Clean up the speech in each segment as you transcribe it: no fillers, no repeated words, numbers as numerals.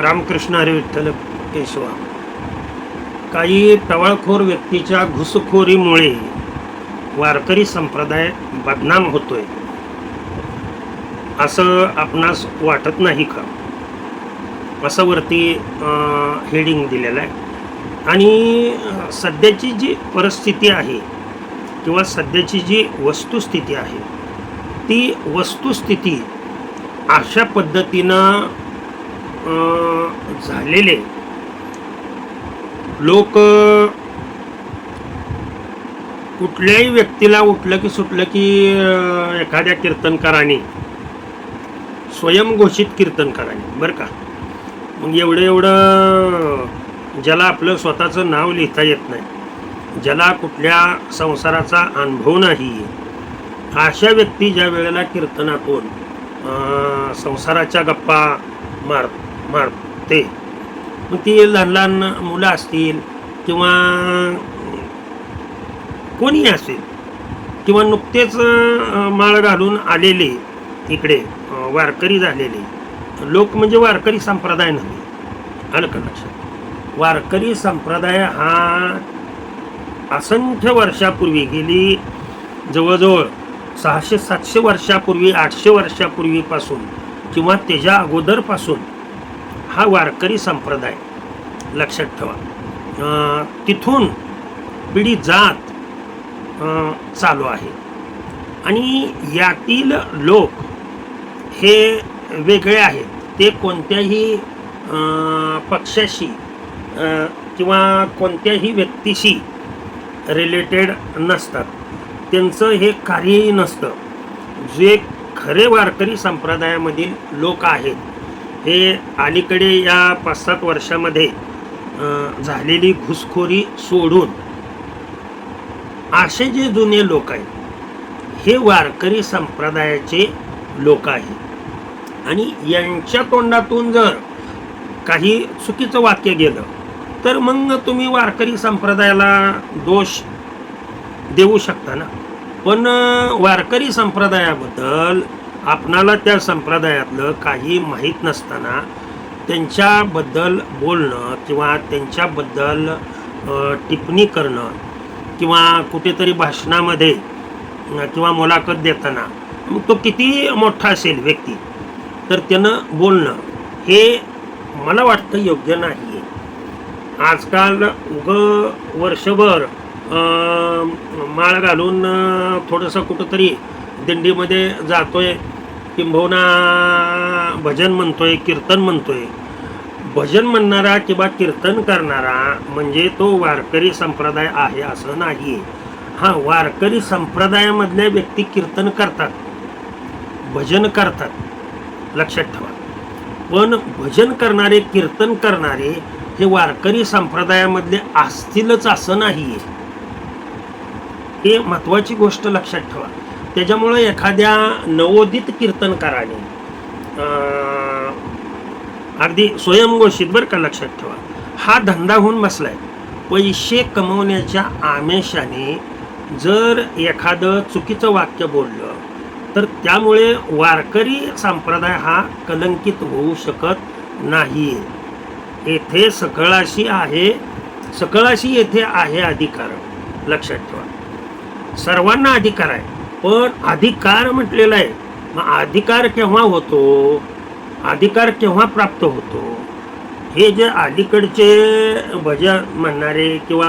रामकृष्ण हरी विठ्ठल केशवा. काही टवाळखोर व्यक्तीच्या घुसखोरीमुळे वारकरी संप्रदाय बदनाम होतोय असं आपणास वाटत नाही का? असं वरती हेडिंग दिलेलं आहे. आणि सध्याची जी परिस्थिती आहे किंवा सध्याची जी वस्तुस्थिती आहे ती वस्तुस्थिती अशा पद्धतीनं झालेले लोक कुठल्याही व्यक्तीला उठलं की सुटलं की एखाद्या कीर्तनकाराने स्वयंघोषित कीर्तनकाराने बरं का, मग एवढं ज्याला आपलं स्वतःचं नाव लिहिता येत नाही, ज्याला कुठल्या संसाराचा अनुभव नाही, अशा व्यक्ती ज्या वेळेला कीर्तनातून संसाराच्या गप्पा मारते, मग ती लहान लहान मुलं असतील किंवा कोणी असेल किंवा नुकतेच माळ घालून आलेले इकडे वारकरी झालेले लोक, म्हणजे वारकरी संप्रदाय नव्हे. आलं का लक्षात? वारकरी संप्रदाय हा असंख्य वर्षापूर्वी, गेली जवळजवळ 600-700 वर्षापूर्वी, 800 वर्षापूर्वीपासून किंवा त्याच्या अगोदरपासून हा वारकरी संप्रदाय लक्षात ठेवा तिथून पिढी जात चालू आहे. आणि यातील लोक हे वेगळे आहेत. ते कोणत्याही पक्षाशी किंवा कोणत्याही व्यक्तीशी रिलेटेड नसतात. त्यांचं हे कार्यही नसतं. जे खरे वारकरी संप्रदायामधील लोक आहेत हे अलीकडे या 5-7 वर्षामध्ये झालेली घुसखोरी सोडून असे जे जुने लोक आहेत हे वारकरी संप्रदायाचे लोक आहेत. आणि यांच्या तोंडातून जर काही चुकीचं वाक्य गेलं तर मग तुम्ही वारकरी संप्रदायाला दोष देऊ शकता ना. पण वारकरी संप्रदायाबद्दल आपणाला त्या संप्रदायातलं काही माहीत नसताना त्यांच्याबद्दल बोलणं किंवा त्यांच्याबद्दल टिप्पणी करणं किंवा कुठेतरी भाषणामध्ये किंवा मुलाखत देताना, मग तो किती मोठा असेल व्यक्ती, तर त्यानं बोलणं हे मला वाटतं योग्य नाही आहे. आजकाल वर्षभर माळ घालून थोडंसं कुठंतरी दिंडीमध्ये जातोय, किंबहुना भजन म्हणतोय, कीर्तन म्हणतोय. भजन म्हणणारा किंवा कीर्तन करणारा म्हणजे तो वारकरी संप्रदाय आहे असं नाही. हा, वारकरी संप्रदायामधल्या व्यक्ती कीर्तन करतात, भजन करतात, लक्षात ठेवा. पण भजन करणारे, कीर्तन करणारे हे वारकरी संप्रदायामधले असतीलच असं नाही आहे. हे महत्त्वाची गोष्ट लक्षात ठेवा. त्याच्यामुळं एखाद्या नवोदित कीर्तनकाराने अगदी स्वयंघोषित, बरं का, लक्षात ठेवा, हा धंदा होऊन बसलाय. पैसे कमवण्याच्या आमिषाने जर एखादं चुकीचं वाक्य बोललं तर त्यामुळे वारकरी संप्रदाय हा कलंकित होऊ शकत नाही. येथे सकळाशी येथे आहे अधिकार, लक्षात ठेवा. सर्वांना अधिकार आहे, पण अधिकार म्हटलेला आहे. मग अधिकार केव्हा होतो, अधिकार केव्हा प्राप्त होतो? हे जे अलीकडचे भजन म्हणणारे किंवा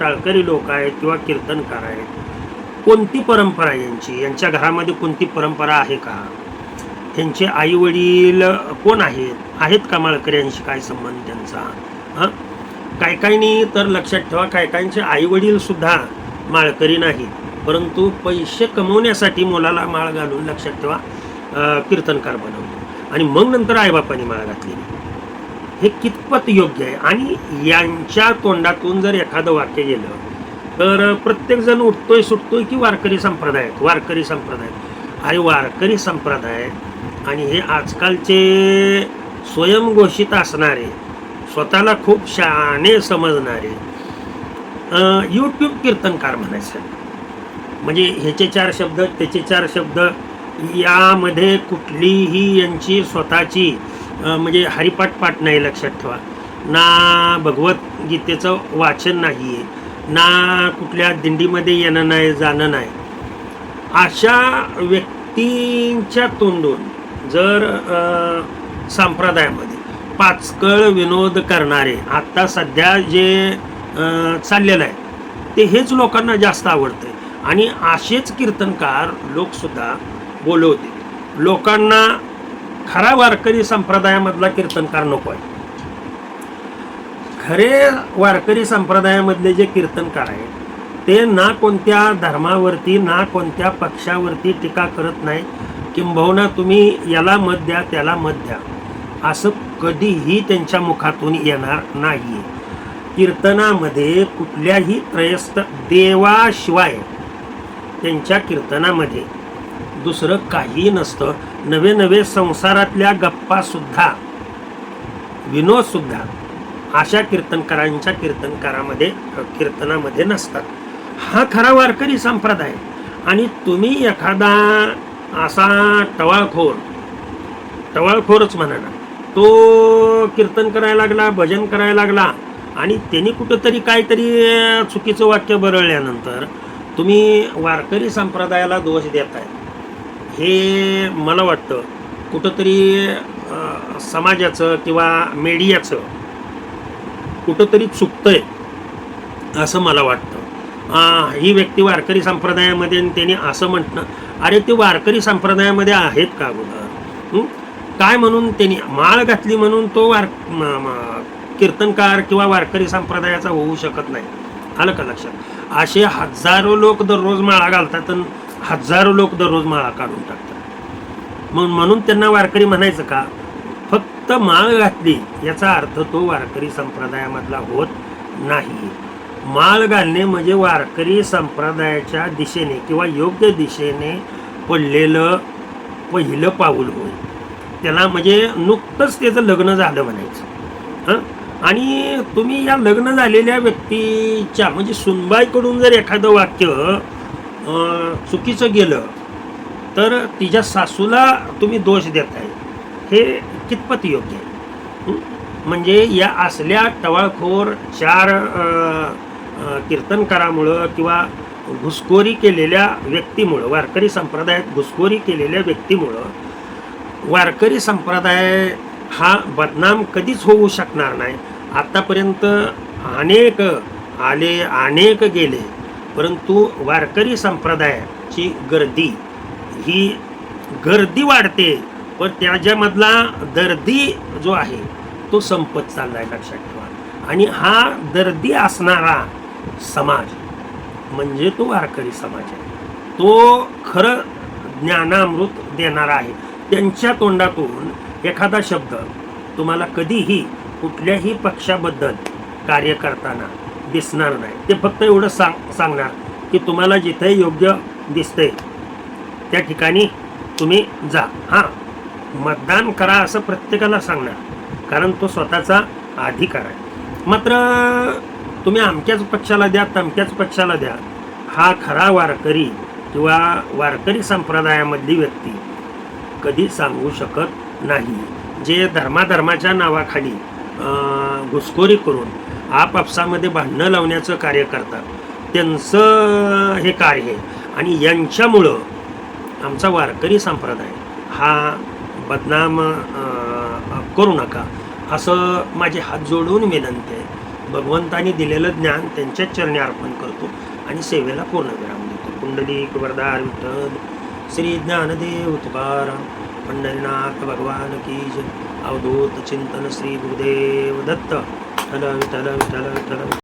टाळकरी लोक आहेत किंवा कीर्तनकार आहेत, कोणती परंपरा यांची, यांच्या घरामध्ये कोणती परंपरा आहे का? त्यांचे आई वडील कोण आहेत का माळकऱ्यांशी काय संबंध त्यांचा? काही काहींनी तर लक्षात ठेवा, काही काहींचे आई वडील सुद्धा माळकरी नाहीत, परंतु पैसे कमवण्यासाठी मुलाला माळ घालून, लक्षात ठेवा, कीर्तनकार बनवले आणि मग नंतर आईबापांनी माळ घातलेली. हे कितपत योग्य आहे? आणि यांच्या तोंडातून जर एखादं वाक्य गेलं तर प्रत्येकजण उठतोय सुटतोय की वारकरी संप्रदाय, वारकरी संप्रदाय. आणि वारकरी संप्रदाय आणि हे आजकालचे स्वयंघोषित असणारे, स्वतःला खूप शहाणे समजणारे यूट्यूब कीर्तनकार म्हणायचं, म्हणजे ह्याचे 4 शब्द त्याचे 4 शब्द, यामध्ये कुठलीही यांची स्वतःची म्हणजे हरिपाठ पाठ नाही, लक्षात ठेवा, ना भगवद्गीतेचं वाचन नाही आहे, ना कुठल्या दिंडीमध्ये येणं नाही, जाणं नाही. अशा व्यक्तींच्या तोंडून जर संप्रदायामध्ये पाचकळ विनोद करणारे आत्ता सध्या जे चाललेलं आहे ते हेच लोकांना जास्त आवडतं. आणि असेच कीर्तनकार लोकसुद्धा बोलवते. लोकांना खरा वारकरी संप्रदायामधला कीर्तनकार नको आहे. खरे वारकरी संप्रदायामधले जे कीर्तनकार आहेत ते ना कोणत्या धर्मावरती ना कोणत्या पक्षावरती टीका करत नाही. किंबहुना तुम्ही याला मत द्या त्याला मत द्या असं कधीही त्यांच्या मुखातून येणार नाही. कीर्तनामध्ये कुठल्याही त्रयस्थ देवाशिवाय त्यांच्या कीर्तनामध्ये दुसरं काही नसतं. नवे नवे संसारातल्या गप्पासुद्धा विनोदसुद्धा अशा कीर्तनकारांच्या कीर्तनामध्ये नसतात. हा खरा वारकरी संप्रदाय. आणि तुम्ही एखादा असा टवाळखोरच म्हणा ना, तो कीर्तन करायला लागला, भजन करायला लागला आणि त्यांनी कुठंतरी काहीतरी चुकीचं वाक्य बरळल्यानंतर तुम्ही वारकरी संप्रदायाला दोष देताय, हे मला वाटतं कुठंतरी समाजाचं किंवा मीडियाचं कुठंतरी चुकतंय असं मला वाटतं. ही व्यक्ती वारकरी संप्रदायामध्ये त्यांनी असं म्हटलं, अरे ते वारकरी संप्रदायामध्ये आहेत का अगोदर? काय म्हणून त्यांनी माळ घातली म्हणून तो कीर्तनकार किंवा वारकरी संप्रदायाचा होऊ शकत नाही. आलं का लक्षात? असे हजारो लोक दररोज माळा घालतात आणि हजारो लोक दररोज माळा काढून टाकतात. म्हणून त्यांना वारकरी म्हणायचं का? फक्त माळ घातली याचा अर्थ तो वारकरी संप्रदायामधला होत नाही. माळ घालणे म्हणजे वारकरी संप्रदायाच्या दिशेने किंवा योग्य दिशेने पडलेलं पहिलं पाऊल होय. त्याला म्हणजे नुकतंच त्याचं लग्न झालं म्हणायचं. आणि तुम्ही या लग्न झालेल्या व्यक्तीच्या म्हणजे सुनबाईकडून जर एखादं वाक्य चुकीचं गेलं तर तिच्या सासूला तुम्ही दोष देताय, हे कितपत योग्य आहे? म्हणजे या असल्या टवाळखोर चार कीर्तनकारामुळं किंवा घुसखोरी केलेल्या व्यक्तीमुळं, वारकरी संप्रदायात घुसखोरी केलेल्या व्यक्तीमुळं वारकरी संप्रदाय हा बदनाम कधीच होऊ शकणार नाही. आतापर्यंत अनेक आले अनेक गेले, परंतु वारकरी संप्रदायाची गर्दी वाढते, पण त्याच्यामधला दर्दी जो आहे तो संपत चाललाय, लक्षात ठेवा. आणि हा दर्दी असणारा समाज म्हणजे तो वारकरी समाज आहे. तो खरं ज्ञानामृत देणारा आहे. त्यांच्या तोंडातून एखादा शब्द तुम्हाला कधीही कुठल्याही पक्षाबद्दल कार्य करताना दिसणार नाही. ते फक्त एवढं सांगणार की तुम्हाला जिथे योग्य दिसतंय त्या ठिकाणी तुम्ही जा, हां मतदान करा असं प्रत्येकाला सांगणार, कारण तो स्वतःचा अधिकार आहे. मात्र तुम्ही अमक्याच पक्षाला द्या तमक्याच पक्षाला द्या, हा खरा वारकरी किंवा वारकरी संप्रदायामधली व्यक्ती कधी सांगू शकत नाही. जे धर्माच्या नावाखाली घुसखोरी करून आपापसामध्ये भांडणं लावण्याचं कार्य करतात, त्यांचं हे कार्य आहे. आणि यांच्यामुळं आमचा वारकरी संप्रदाय हा बदनाम करू नका असं माझे हात जोडून विनंती आहे. भगवंतानी दिलेलं ज्ञान त्यांच्याच चरणी अर्पण करतो आणि सेवेला पूर्णविराम देतो. कुंडलिक वरदार विठ्ठल श्री ज्ञानदेव तुकाराम पंढरीनाथ भगवान की जय. अवधूत चिंतन श्री गुरुदेव दत्त. विठ्ठल विठ्ठल विठ्ठल विठ्ठल.